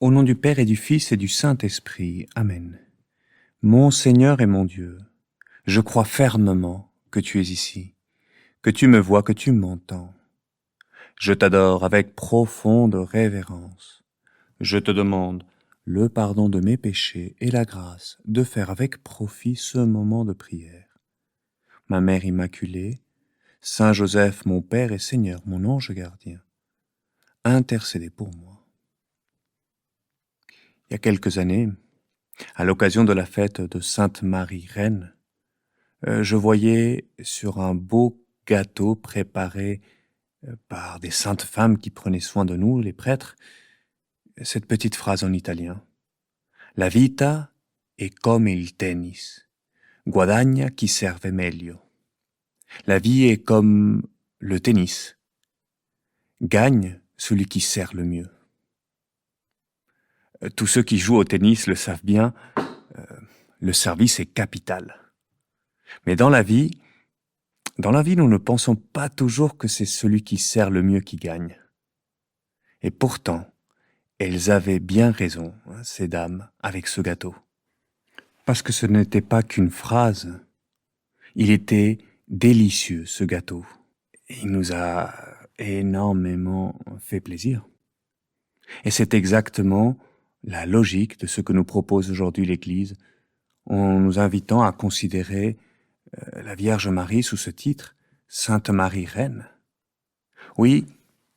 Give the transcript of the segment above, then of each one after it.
Au nom du Père et du Fils et du Saint-Esprit. Amen. Mon Seigneur et mon Dieu, je crois fermement que tu es ici, que tu me vois, que tu m'entends. Je t'adore avec profonde révérence. Je te demande le pardon de mes péchés et la grâce de faire avec profit ce moment de prière. Ma Mère Immaculée, Saint Joseph, mon Père et Seigneur, mon ange gardien, intercédez pour moi. Il y a quelques années, à l'occasion de la fête de Sainte Marie Reine, je voyais sur un beau gâteau préparé par des saintes femmes qui prenaient soin de nous, les prêtres, cette petite phrase en italien. La vita è come il tennis, guadagna chi serve meglio. La vie est comme le tennis, gagne celui qui sert le mieux. Tous ceux qui jouent au tennis le savent bien, le service est capital. Mais dans la vie, nous ne pensons pas toujours que c'est celui qui sert le mieux qui gagne. Et pourtant, elles avaient bien raison, ces dames, avec ce gâteau. Parce que ce n'était pas qu'une phrase. Il était délicieux, ce gâteau. Il nous a énormément fait plaisir. Et c'est exactement la logique de ce que nous propose aujourd'hui l'Église, en nous invitant à considérer la Vierge Marie sous ce titre, Sainte Marie Reine. Oui,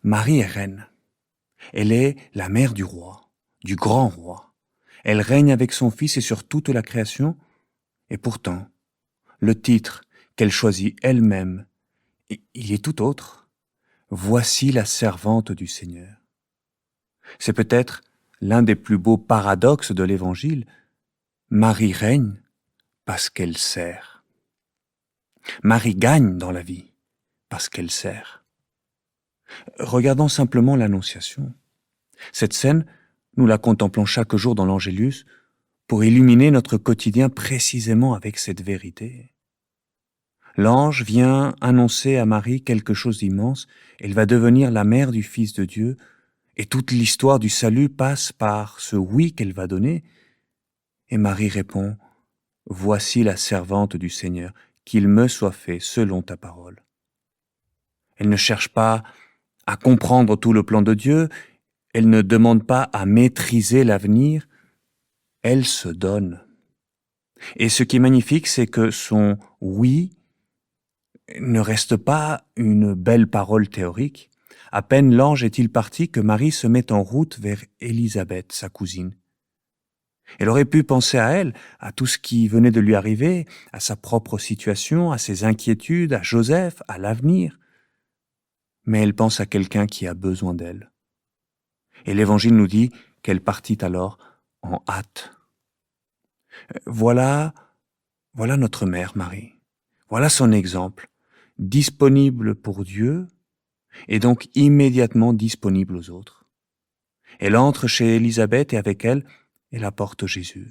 Marie est reine. Elle est la mère du roi, du grand roi. Elle règne avec son Fils et sur toute la création. Et pourtant, le titre qu'elle choisit elle-même, il est tout autre. Voici la servante du Seigneur. C'est peut-être l'un des plus beaux paradoxes de l'Évangile. Marie règne parce qu'elle sert. Marie gagne dans la vie parce qu'elle sert. Regardons simplement l'Annonciation. Cette scène, nous la contemplons chaque jour dans l'Angélus pour illuminer notre quotidien précisément avec cette vérité. L'ange vient annoncer à Marie quelque chose d'immense. Elle va devenir la mère du Fils de Dieu et toute l'histoire du salut passe par ce oui qu'elle va donner. Et Marie répond, « Voici la servante du Seigneur, qu'il me soit fait selon ta parole. » Elle ne cherche pas à comprendre tout le plan de Dieu, elle ne demande pas à maîtriser l'avenir, elle se donne. Et ce qui est magnifique, c'est que son « oui » ne reste pas une belle parole théorique. À peine l'ange est-il parti que Marie se met en route vers Élisabeth, sa cousine. Elle aurait pu penser à elle, à tout ce qui venait de lui arriver, à sa propre situation, à ses inquiétudes, à Joseph, à l'avenir. Mais elle pense à quelqu'un qui a besoin d'elle. Et l'Évangile nous dit qu'elle partit alors en hâte. Voilà notre mère Marie. Voilà son exemple, disponible pour Dieu et donc immédiatement disponible aux autres. Elle entre chez Élisabeth et avec elle apporte Jésus.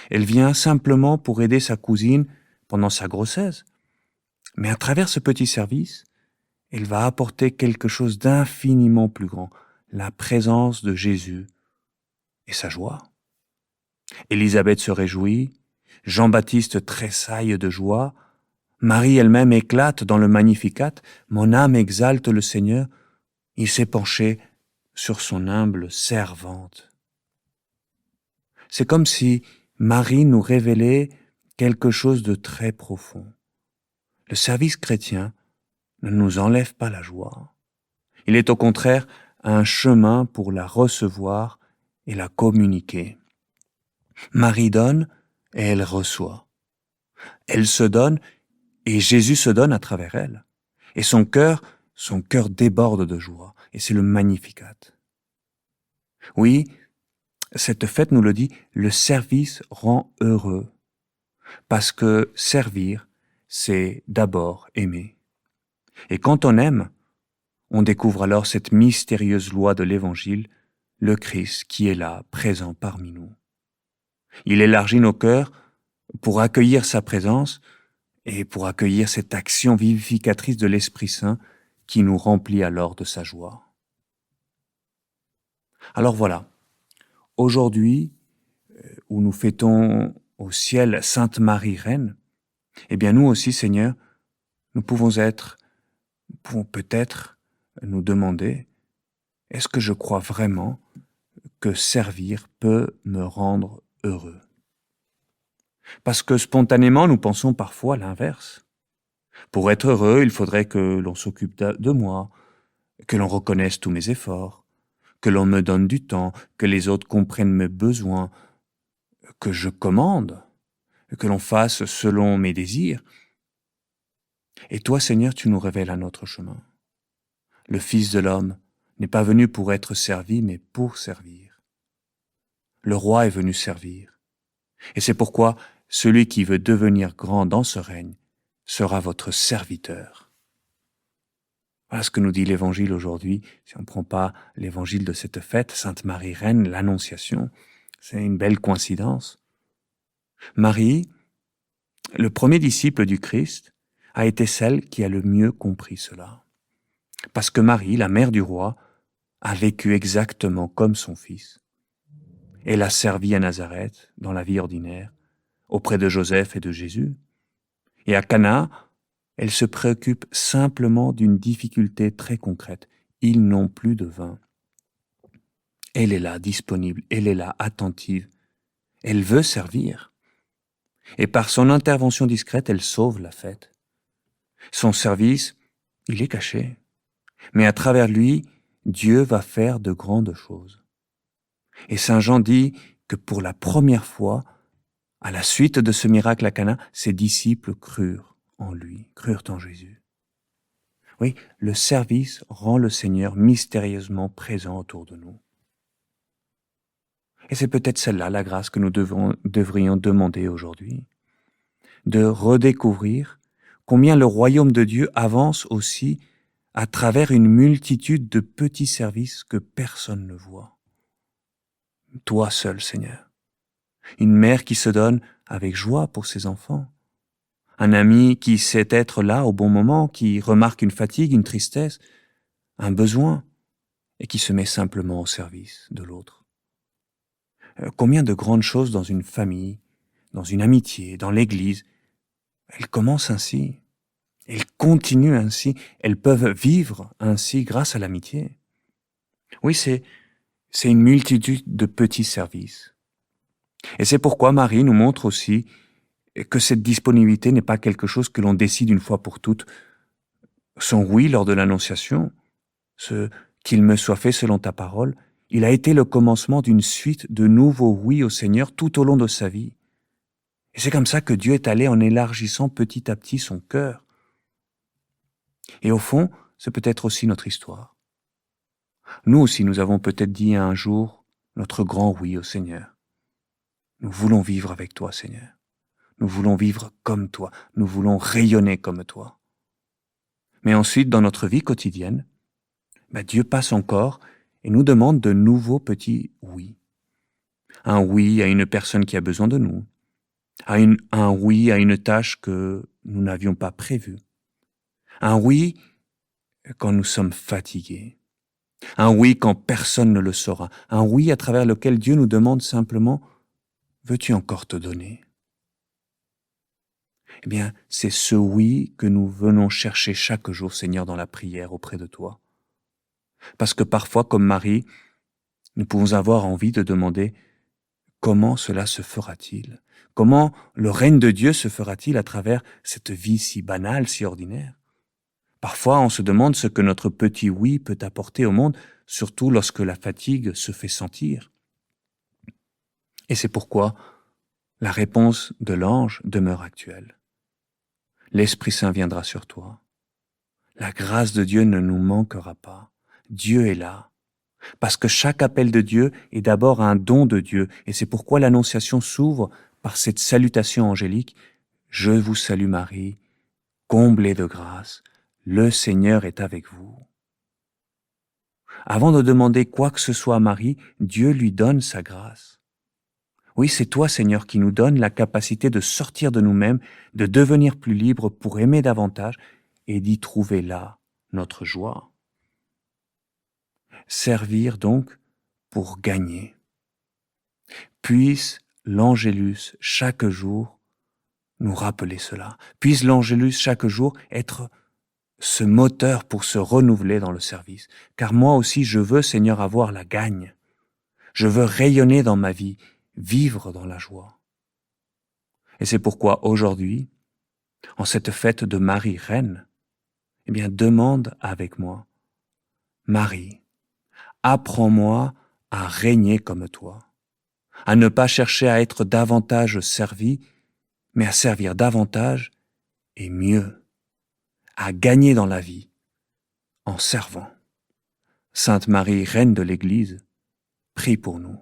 Elle vient simplement pour aider sa cousine pendant sa grossesse. Mais à travers ce petit service, elle va apporter quelque chose d'infiniment plus grand, la présence de Jésus et sa joie. Élisabeth se réjouit, Jean-Baptiste tressaille de joie, Marie elle-même éclate dans le Magnificat, « Mon âme exalte le Seigneur », il s'est penché sur son humble servante. C'est comme si Marie nous révélait quelque chose de très profond. Le service chrétien ne nous enlève pas la joie. Il est au contraire un chemin pour la recevoir et la communiquer. Marie donne et elle reçoit. Elle se donne et Jésus se donne à travers elle. Et son cœur déborde de joie. Et c'est le Magnificat. Oui, cette fête nous le dit, le service rend heureux. Parce que servir, c'est d'abord aimer. Et quand on aime, on découvre alors cette mystérieuse loi de l'Évangile, le Christ qui est là, présent parmi nous. Il élargit nos cœurs pour accueillir sa présence et pour accueillir cette action vivificatrice de l'Esprit Saint qui nous remplit alors de sa joie. Alors voilà, aujourd'hui, où nous fêtons au ciel Sainte Marie Reine, eh bien nous aussi, Seigneur, nous pouvons peut-être nous demander, est-ce que je crois vraiment que servir peut me rendre heureux? Parce que spontanément, nous pensons parfois l'inverse. Pour être heureux, il faudrait que l'on s'occupe de moi, que l'on reconnaisse tous mes efforts, que l'on me donne du temps, que les autres comprennent mes besoins, que je commande, que l'on fasse selon mes désirs. Et toi, Seigneur, tu nous révèles un autre chemin. Le Fils de l'homme n'est pas venu pour être servi, mais pour servir. Le roi est venu servir. Et c'est pourquoi celui qui veut devenir grand dans ce règne sera votre serviteur. Voilà ce que nous dit l'Évangile aujourd'hui. Si on ne prend pas l'Évangile de cette fête, Sainte Marie Reine, l'Annonciation, c'est une belle coïncidence. Marie, le premier disciple du Christ, a été celle qui a le mieux compris cela. Parce que Marie, la mère du roi, a vécu exactement comme son fils. Elle a servi à Nazareth, dans la vie ordinaire, auprès de Joseph et de Jésus. Et à Cana, elle se préoccupe simplement d'une difficulté très concrète. Ils n'ont plus de vin. Elle est là, disponible, elle est là, attentive. Elle veut servir. Et par son intervention discrète, elle sauve la fête. Son service, il est caché. Mais à travers lui, Dieu va faire de grandes choses. Et Saint Jean dit que pour la première fois, à la suite de ce miracle à Cana, ses disciples crurent en lui, crurent en Jésus. Oui, le service rend le Seigneur mystérieusement présent autour de nous. Et c'est peut-être celle-là la grâce que nous devrions demander aujourd'hui, de redécouvrir combien le royaume de Dieu avance aussi à travers une multitude de petits services que personne ne voit. Toi seul, Seigneur. Une mère qui se donne avec joie pour ses enfants. Un ami qui sait être là au bon moment, qui remarque une fatigue, une tristesse, un besoin, et qui se met simplement au service de l'autre. Combien de grandes choses dans une famille, dans une amitié, dans l'Église, elles commencent ainsi, elles continuent ainsi, elles peuvent vivre ainsi grâce à l'amitié. Oui, c'est une multitude de petits services. Et c'est pourquoi Marie nous montre aussi que cette disponibilité n'est pas quelque chose que l'on décide une fois pour toutes. Son oui lors de l'Annonciation, ce « qu'il me soit fait selon ta parole », il a été le commencement d'une suite de nouveaux oui au Seigneur tout au long de sa vie. Et c'est comme ça que Dieu est allé en élargissant petit à petit son cœur. Et au fond, c'est peut-être aussi notre histoire. Nous aussi, nous avons peut-être dit un jour notre grand oui au Seigneur. Nous voulons vivre avec toi, Seigneur. Nous voulons vivre comme toi. Nous voulons rayonner comme toi. Mais ensuite, dans notre vie quotidienne, Dieu passe encore et nous demande de nouveaux petits oui. Un oui à une personne qui a besoin de nous. Un oui à une tâche que nous n'avions pas prévue. Un oui quand nous sommes fatigués. Un oui quand personne ne le saura. Un oui à travers lequel Dieu nous demande simplement « Veux-tu encore te donner ?» Eh bien, c'est ce oui que nous venons chercher chaque jour, Seigneur, dans la prière auprès de toi. Parce que parfois, comme Marie, nous pouvons avoir envie de demander « Comment cela se fera-t-il ? Comment le règne de Dieu se fera-t-il à travers cette vie si banale, si ordinaire ?» Parfois, on se demande ce que notre petit oui peut apporter au monde, surtout lorsque la fatigue se fait sentir. Et c'est pourquoi la réponse de l'ange demeure actuelle. L'Esprit Saint viendra sur toi. La grâce de Dieu ne nous manquera pas. Dieu est là. Parce que chaque appel de Dieu est d'abord un don de Dieu. Et c'est pourquoi l'Annonciation s'ouvre par cette salutation angélique. « Je vous salue Marie, comblée de grâce, le Seigneur est avec vous. » Avant de demander quoi que ce soit à Marie, Dieu lui donne sa grâce. Oui, c'est toi, Seigneur, qui nous donne la capacité de sortir de nous-mêmes, de devenir plus libres pour aimer davantage et d'y trouver là notre joie. Servir donc pour gagner. Puisse l'Angélus chaque jour nous rappeler cela. Puisse l'Angélus chaque jour être ce moteur pour se renouveler dans le service. Car moi aussi, je veux, Seigneur, avoir la gagne. Je veux rayonner dans ma vie, vivre dans la joie. Et c'est pourquoi aujourd'hui, en cette fête de Marie Reine, eh bien, demande avec moi, Marie, apprends-moi à régner comme toi, à ne pas chercher à être davantage servi, mais à servir davantage et mieux, à gagner dans la vie en servant. Sainte Marie, Reine de l'Église, prie pour nous.